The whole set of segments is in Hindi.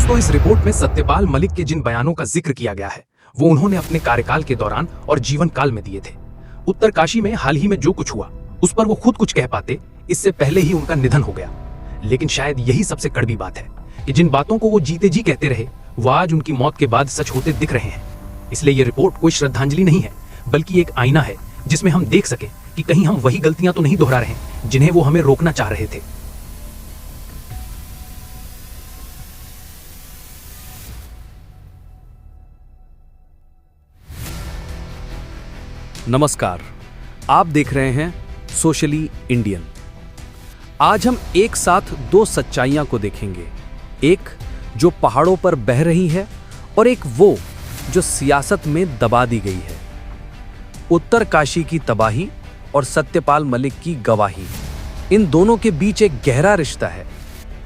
दोस्तों, इस रिपोर्ट में सत्यपाल मलिक के जिन बयानों का जिक्र किया गया है वो उन्होंने अपने कार्यकाल के दौरान और जीवन काल में दिए थे। उत्तरकाशी में हाल ही में जो कुछ हुआ उस पर वो खुद कुछ कह पाते, इससे पहले ही उनका निधन हो गया। लेकिन शायद यही सबसे कड़वी बात है कि जिन बातों को वो जीते जी कहते रहे वो आज उनकी मौत के बाद सच होते दिख रहे हैं। इसलिए ये रिपोर्ट कोई श्रद्धांजलि नहीं है, बल्कि एक आईना है जिसमें हम देख सके कि कहीं हम वही गलतियां तो नहीं दोहरा रहे जिन्हें वो हमें रोकना चाह रहे थे। नमस्कार, आप देख रहे हैं सोशली इंडियन। आज हम एक साथ दो सच्चाइयां को देखेंगे, एक जो पहाड़ों पर बह रही है और एक वो जो सियासत में दबा दी गई है। उत्तरकाशी की तबाही और सत्यपाल मलिक की गवाही, इन दोनों के बीच एक गहरा रिश्ता है।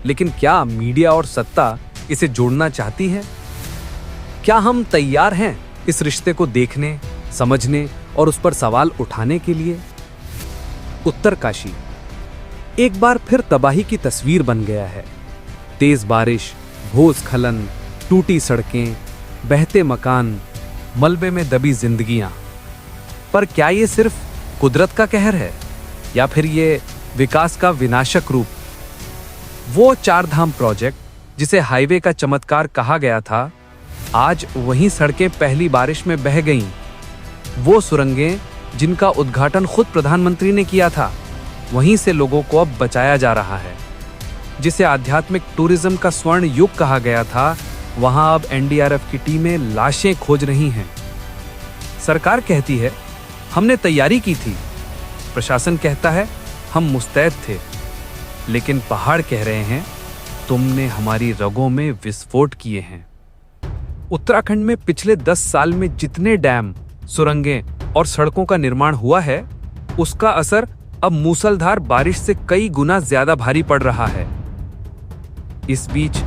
लेकिन क्या मीडिया और सत्ता इसे जोड़ना चाहती है? क्या हम तैयार हैं इस रिश्ते को देखने, समझने और उस पर सवाल उठाने के लिए? उत्तरकाशी एक बार फिर तबाही की तस्वीर बन गया है। तेज बारिश, भूस्खलन, टूटी सड़कें, बहते मकान, मलबे में दबी जिंदगियां। पर क्या ये सिर्फ कुदरत का कहर है या फिर ये विकास का विनाशक रूप? वो चारधाम प्रोजेक्ट जिसे हाईवे का चमत्कार कहा गया था, आज वही सड़कें पहली बारिश में बह गईं। वो सुरंगें जिनका उद्घाटन खुद प्रधानमंत्री ने किया था, वहीं से लोगों को अब बचाया जा रहा है। जिसे आध्यात्मिक टूरिज्म का स्वर्ण युग कहा गया था, वहां अब एनडीआरएफ की टीमें लाशें खोज रही हैं। सरकार कहती है हमने तैयारी की थी, प्रशासन कहता है हम मुस्तैद थे, लेकिन पहाड़ कह रहे हैं तुमने हमारी रगों में विस्फोट किए हैं। उत्तराखंड में पिछले 10 साल में जितने डैम, सुरंगें और सड़कों का निर्माण हुआ है, उसका असर अब मूसलधार बारिश से कई गुना ज्यादा भारी पड़ रहा है। इस बीच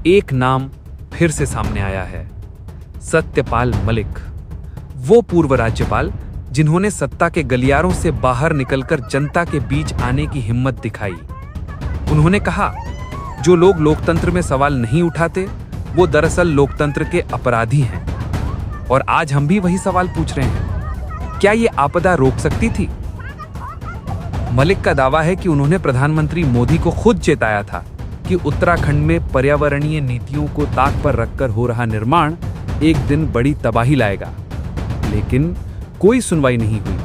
एक नाम फिर से सामने आया है, सत्यपाल मलिक। वो पूर्व राज्यपाल जिन्होंने सत्ता के गलियारों से बाहर निकलकर जनता के बीच आने की हिम्मत दिखाई। उन्होंने कहा, जो लोग लोकतंत्र में सवाल नहीं उठाते वो दरअसल लोकतंत्र के अपराधी हैं। और आज हम भी वही सवाल पूछ रहे हैं, क्या ये आपदा रोक सकती थी? मलिक का दावा है कि उन्होंने प्रधानमंत्री मोदी को खुद चेताया था कि उत्तराखंड में पर्यावरणीय नीतियों को ताक पर रखकर हो रहा निर्माण एक दिन बड़ी तबाही लाएगा। लेकिन कोई सुनवाई नहीं हुई,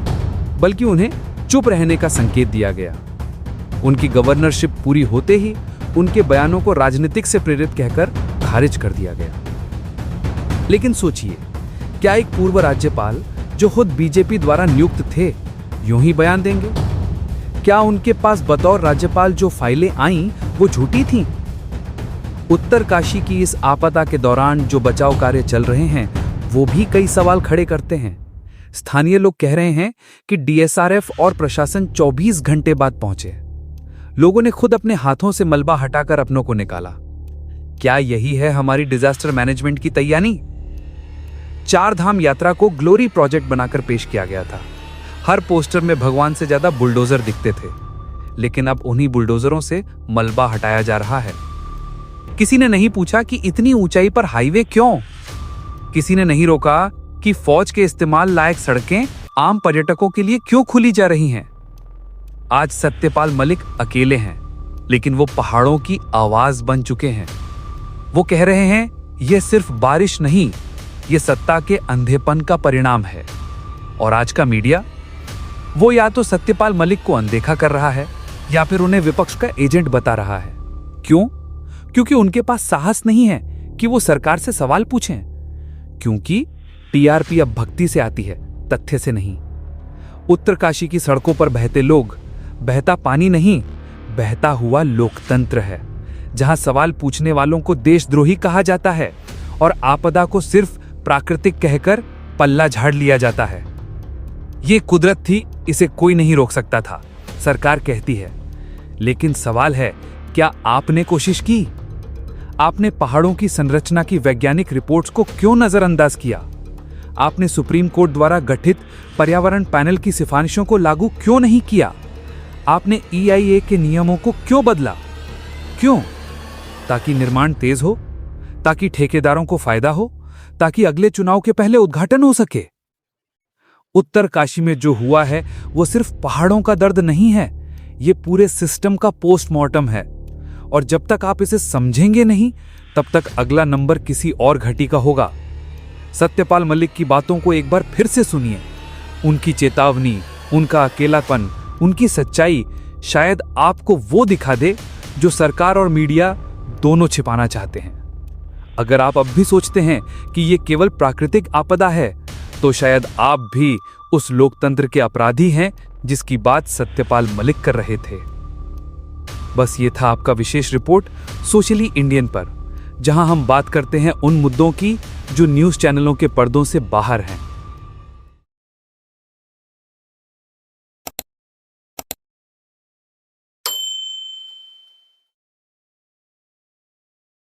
बल्कि उन्हें चुप रहने का संकेत दिया गया। उनकी गवर्नरशिप पूरी होते ही उनके बयानों को राजनीतिक से प्रेरित कहकर खारिज कर दिया गया। लेकिन सोचिए, क्या एक पूर्व राज्यपाल जो खुद बीजेपी द्वारा नियुक्त थे यूं ही बयान देंगे? क्या उनके पास बतौर राज्यपाल जो फाइलें आईं वो झूठी थीं? उत्तरकाशी की इस आपदा के दौरान जो बचाव कार्य चल रहे हैं वो भी कई सवाल खड़े करते हैं। स्थानीय लोग कह रहे हैं कि डीएसआरएफ और प्रशासन 24 घंटे बाद पहुंचे। लोगों ने खुद अपने हाथों से मलबा हटाकर अपनों को निकाला। क्या यही है हमारी डिजास्टर मैनेजमेंट की तैयारी? चारधाम यात्रा को ग्लोरी प्रोजेक्ट बनाकर पेश किया गया था। हर पोस्टर में भगवान से ज्यादा बुलडोजर दिखते थे, लेकिन अब उन्हीं बुलडोजरों से मलबा हटाया जा रहा है। किसी ने नहीं पूछा कि इतनी ऊंचाई पर हाईवे क्यों? किसी ने नहीं रोका कि फौज के इस्तेमाल लायक सड़कें आम पर्यटकों के लिए क्यों खुली जा रही हैं। आज सत्यपाल मलिक अकेले हैं, लेकिन वो पहाड़ों की आवाज बन चुके हैं। वो कह रहे हैं ये सिर्फ बारिश नहीं, ये सत्ता के अंधेपन का परिणाम है। और आज का मीडिया, वो या तो सत्यपाल मलिक को अनदेखा कर रहा है या फिर उन्हें विपक्ष का एजेंट बता रहा है। क्यों? क्योंकि उनके पास साहस नहीं है कि वो सरकार से सवाल पूछें। क्योंकि टीआरपी अब भक्ति से आती है, तथ्य से नहीं। उत्तरकाशी की सड़कों पर बहते लोग बहता पानी नहीं, बहता हुआ लोकतंत्र है, जहां सवाल पूछने वालों को देशद्रोही कहा जाता है और आपदा को सिर्फ प्राकृतिक कहकर पल्ला झाड़ लिया जाता है। ये कुदरत थी, इसे कोई नहीं रोक सकता था, सरकार कहती है। लेकिन सवाल है, क्या आपने कोशिश की? आपने पहाड़ों की संरचना की वैज्ञानिक रिपोर्ट्स को क्यों नजरअंदाज किया? आपने सुप्रीम कोर्ट द्वारा गठित पर्यावरण पैनल की सिफारिशों को लागू क्यों नहीं किया? आपने EIA के नियमों को क्यों बदला? क्यों? ताकि निर्माण तेज हो, ताकि ठेकेदारों को फायदा हो, ताकि अगले चुनाव के पहले उद्घाटन हो सके। उत्तरकाशी में जो हुआ है वो सिर्फ पहाड़ों का दर्द नहीं है, ये पूरे सिस्टम का पोस्टमार्टम है। और जब तक आप इसे समझेंगे नहीं, तब तक अगला नंबर किसी और घटी का होगा। सत्यपाल मलिक की बातों को एक बार फिर से सुनिए। उनकी चेतावनी, उनका अकेलापन, उनकी सच्चाई शायद आपको वो दिखा दे जो सरकार और मीडिया दोनों छिपाना चाहते हैं। अगर आप अब भी सोचते हैं कि ये केवल प्राकृतिक आपदा है, तो शायद आप भी उस लोकतंत्र के अपराधी हैं जिसकी बात सत्यपाल मलिक कर रहे थे। बस ये था आपका विशेष रिपोर्ट सोशली इंडियन पर, जहां हम बात करते हैं उन मुद्दों की जो न्यूज़ चैनलों के पर्दों से बाहर हैं।